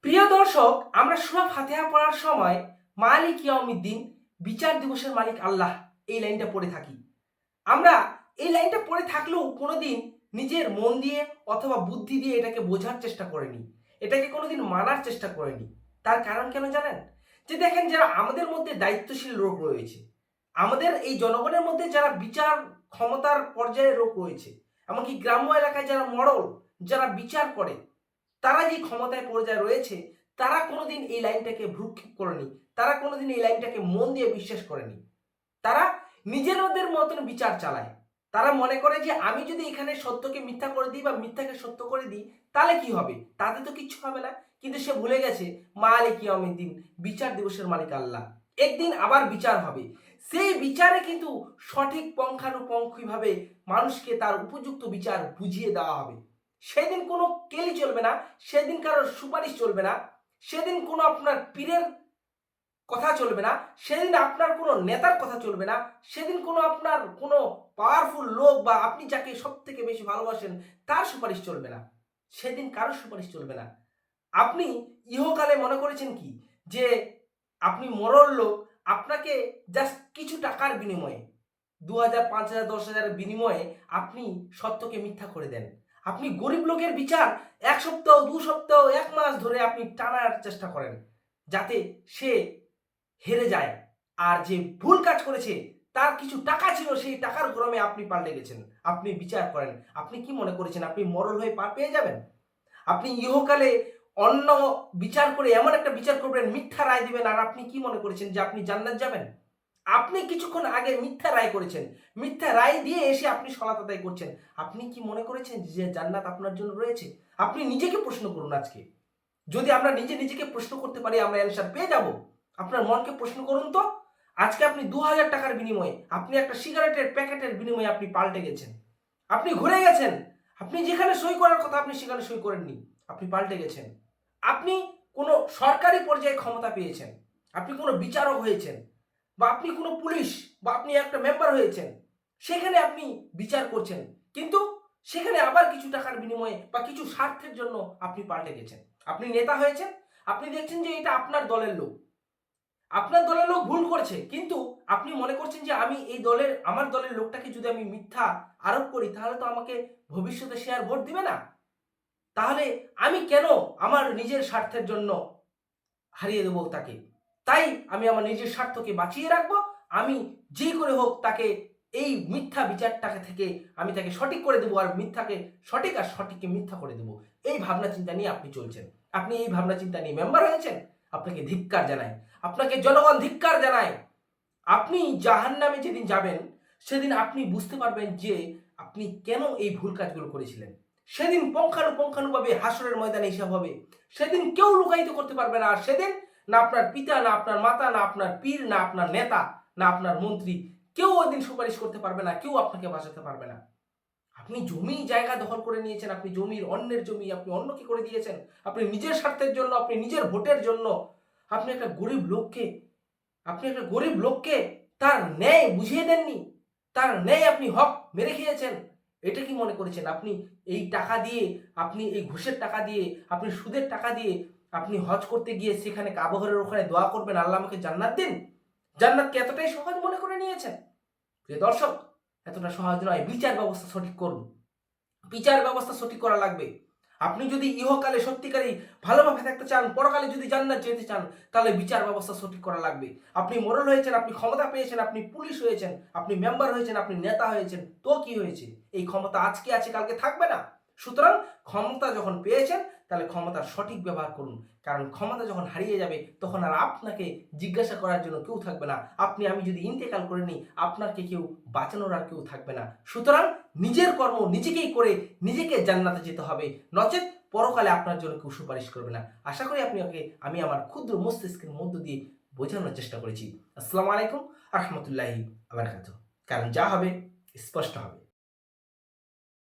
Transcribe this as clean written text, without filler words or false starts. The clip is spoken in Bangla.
প্রিয় দর্শক, আমরা সূরা ফাতিহা পড়ার সময় মালিক ইয়াউমিদ্দিন, বিচার দিবসের মালিক আল্লাহ, এই লাইনটা পড়ে থাকি। আমরা এই লাইনটা পড়ে থাকলেও কোনোদিন নিজের মন দিয়ে অথবা বুদ্ধি দিয়ে এটাকে বোঝার চেষ্টা করিনি, এটাকে কোনোদিন মানার চেষ্টা করিনি। তার কারণ কেন জানেন? যে দেখেন, যারা আমাদের মধ্যে দায়িত্বশীল লোক রয়েছে, আমাদের এই জনগণের মধ্যে যারা বিচার ক্ষমতার পর্যায়ে লোক রয়েছে, এমনকি গ্রাম্য এলাকায় যারা মডল, যারা বিচার করে, তারা যে ক্ষমতায় পর্যায়ে রয়েছে, তারা কোনোদিন এই লাইনটাকে ভ্রুক্ষেপ করেনি, তারা কোনোদিন এই লাইনটাকে মন দিয়ে বিশ্বাস করেনি। তারা নিজেদের মতন বিচার চালায়। তারা মনে করে যে আমি যদি এখানে সত্যকে মিথ্যা করে দিই বা মিথ্যাকে সত্য করে দিই, তাহলে কি হবে? তাতে তো কিচ্ছু হবে না। কিন্তু সে ভুলে গেছে মালিক ইয়াউমিদ্দিন, বিচার দিবসের মালিক আল্লাহ। একদিন আবার বিচার হবে। সেই বিচারে কিন্তু সঠিক পঙ্খানুপঙ্খিভাবে মানুষকে তার উপযুক্ত বিচার বুঝিয়ে দেওয়া হবে। সেদিন কোনো কেলি চলবে না, সেদিন কারোর সুপারিশ চলবে না, সেদিন কোনো আপনার পীরের কথা চলবে না, সেদিন আপনার কোনো নেতার কথা চলবে না, সেদিন কোনো আপনার কোনো পাওয়ারফুল লোক বা আপনি যাকে সব থেকে বেশি ভালোবাসেন তার সুপারিশ চলবে না, সেদিন কারোর সুপারিশ চলবে না। আপনি ইহকালে মনে করেছেন কি যে আপনি মরল লোক, আপনাকে জাস্ট কিছু টাকার বিনিময়ে ২০০০, ৫০০০, ১০,০০০ বিনিময়ে আপনি সত্যকে মিথ্যা করে দেন। আপনি গরিব লোকের বিচার ১ সপ্তাহ, ২ সপ্তাহ, ১ মাস ধরে আপনি টানার চেষ্টা করেন যাতে সে হেরে যায়। আর যে ভুল কাজ করেছে, তার কিছু টাকা ছিল, সেই টাকার গরমে আপনি পাল্টে গেছেন। আপনি বিচার করেন। আপনি কি মনে করেছেন আপনি মরল হয়ে পার পেয়ে যাবেন? আপনি ইহকালে অন্য বিচার করে এমন একটা বিচার করবেন, মিথ্যা রায় দিবেন, আর আপনি কি মনে করেছেন যে আপনি জান্নাত যাবেন? আপনি কিছুক্ষণ আগে মিথ্যা রায় করেছেন। মিথ্যা রায় দিয়ে এসে আপনি সলাত আদায় করছেন। আপনি কি মনে করেছেন যে জান্নাত আপনার জন্য রয়েছে? আপনি নিজেকে প্রশ্ন করুন আজকে। যদি আমরা নিজেকে প্রশ্ন করতে পারি, আমরা অ্যানসার পেয়ে যাব। আপনার মনকে প্রশ্ন করুন তো। আজকে আপনি ২০০০ টাকার বিনিময়ে, আপনি একটা সিগারেটের প্যাকেটের বিনিময়ে আপনি পাল্টে গেছেন। আপনি ঘুরে গেছেন। আপনি যেখানে সই করার কথা আপনি সেখানে সই করেননি। আপনি পাল্টে গেছেন। আপনি কোনো সরকারি পর্যায়ে ক্ষমতা পেয়েছেন। আপনি কোনো বিচারক হয়েছেন, বা আপনি কোনো পুলিশ, বা আপনি একটা মেম্বার হয়েছেন। সেখানে আপনি বিচার করছেন। কিন্তু সেখানে আবার কিছু টাকার বিনিময়ে বা কিছু স্বার্থের জন্য আপনি পাল্টে গেছেন। আপনি নেতা হয়েছেন। আপনি দেখছেন যে এটা আপনার দলের লোক। আপনার দলের লোক ভুল করছে, কিন্তু আপনি মনে করছেন যে আমি এই দলের, আমার দলের লোকটাকে যদি আমি মিথ্যা আরোপ করি, তাহলে তো আমাকে ভবিষ্যতে সে আর ভোট দিবে না। তাহলে আমি কেন আমার নিজের স্বার্থের জন্য হারিয়ে দেবো তাকে? তাই আমি আমার নিজের স্বার্থকে বাঁচিয়ে রাখবো। আমি যে করে হোক তাকে, এই মিথ্যা বিচারটাকে থেকে আমি তাকে সঠিক করে দেবো, আর মিথ্যাকে সঠিক আর সঠিককে মিথ্যা করে দেবো। এই ভাবনা চিন্তা নিয়ে আপনি চলছেন। আপনি এই ভাবনা চিন্তা নিয়ে মেম্বার হয়েছেন। আপনাকে ধিক্কার জানায়। আপনাকে জনগণ ধিক্কার জানায়। আপনি জাহান্নামে যেদিন যাবেন, সেদিন আপনি বুঝতে পারবেন যে আপনি কেন এই ভুল কাজগুলো করেছিলেন। সেদিন পুঙ্খানুপুঙ্খানুভাবে হাসরের ময়দানে হিসাব হবে। সেদিন কেউ লুকায়িত করতে পারবে না। আর সেদিন না আপনার পিতা, না আপনার মাতা, না আপনার পীর, না আপনার নেতা, না আপনার মন্ত্রী, কেউ ওই দিন সুপারিশ করতে পারবে না, কেউ আপনাকে বাঁচাতে পারবে না। আপনি জমি জায়গা দখল করে নিয়েছেন, আপনি জমির, অন্যের জমি আপনি অন্যকে করে দিয়েছেন। আপনি নিজের স্বার্থের জন্য, আপনি নিজের ভোটের জন্য আপনি একটা গরিব লোককে, তার ন্যায় বুঝিয়ে দেননি। তার ন্যায় আপনি হক মেরে খেয়েছেন। এটা কি মনে করেছেন আপনি এই টাকা দিয়ে, আপনি এই ঘুষের টাকা দিয়ে, আপনি সুদের টাকা দিয়ে আপনি হজ করতে গিয়ে সেখানে কাবাঘরের ওখানে দোয়া করবেন, আল্লাহ আমাকে জান্নাত দিন? জান্নাতকে এতটাই সহজ মনে করে নিয়েছেন? প্রিয় দর্শক, এতটা সহজ নয়। বিচার ব্যবস্থা সঠিক করুন। বিচার ব্যবস্থা সঠিক করা লাগবে। আপনি যদি ইহকালে সত্যিকারই ভালোভাবে থাকতে চান, পরকালে যদি জান্নাত যেতে চান, তাহলে বিচার ব্যবস্থা সঠিক করা লাগবে। আপনি মোড়ল হয়েছেন, আপনি ক্ষমতা পেয়েছেন, আপনি পুলিশ হয়েছেন, আপনি মেম্বার হয়েছেন, আপনি নেতা হয়েছেন, তো কি হয়েছে? এই ক্ষমতা আজকে আছে, কালকে থাকবে না। সুতরাং ক্ষমতা যখন পেয়েছেন, তাহলে ক্ষমতার সঠিক ব্যবহার করুন। কারণ ক্ষমতা যখন হারিয়ে যাবে, তখন আর আপনাকে জিজ্ঞাসা করার জন্য কেউ থাকবে না। আপনি আমি যদি ইন্তেকাল করে নিই, আপনাকে কেউ বাঁচানোর আর কেউ থাকবে না। সুতরাং নিজের কর্ম নিজেকেই করে নিজেকে জান্নাতে যেতে হবে, নচেত পরকালে আপনার জন্য কেউ সুপারিশ করবে না। আশা করি আমি আমার ক্ষুদ্র মস্তিষ্কের মধ্য দিয়ে বোঝানোর চেষ্টা করেছি। আসসালামু আলাইকুম রহমতুল্লাহি আবরাকাতুহু। কারণ যা হবে স্পষ্ট হবে।